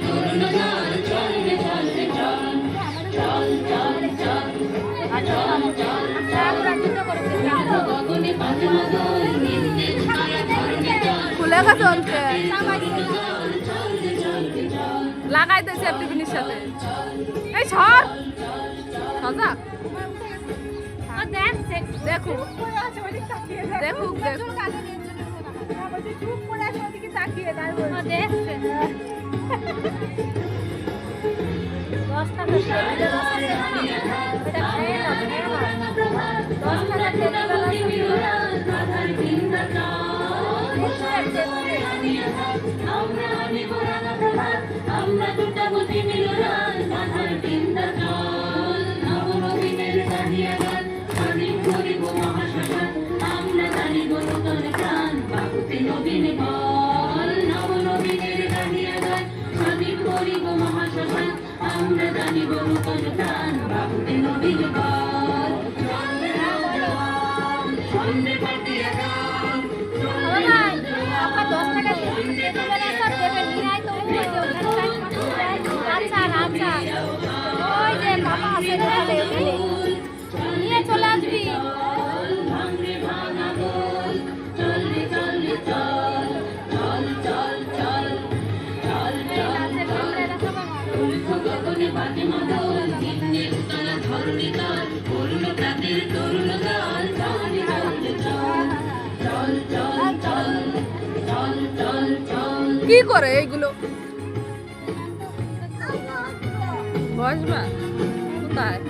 তরুণ দল চল রে চল রে চল চল চল চল চল চল গগনে বাজে মাদল নিন্দে ছায়া ধরণী চল খুলে গেছে অন্তে চল রে চল রে চল লাগাইতেছে টিফিনের সাথে এই সর সজা দেখো দেখুক দেখুক আমরা দুটাবো তিমিরান বাধার বিন্দা জল নবনবীনের দাঁড়িয়ে গান স্বাধীন করিব মহাশ্মশান আমরা জানিব নূতন প্রাণ বাহুতে নবীন বল নবনবীনের দাঁড়িয়ে গান স্বাধীন করিব মহাশ্মশান আমরা জানিব নূতন প্রাণ বাহুতে নবীন বল সন্ধে পাঠিয়ে গান নিয়ে চলে আসবি ভাঙরে ভাঙা গোল চল রে চল রে চল চল চল চল চল চল গগনে বাজে মাদল নিন্দে তলা ধরণী তল পূর্ণ প্রাতের তরুণ দল চল রে চল রে চল চল চল চল চল চল চল কি করে এইগুলো বসবা কোথায়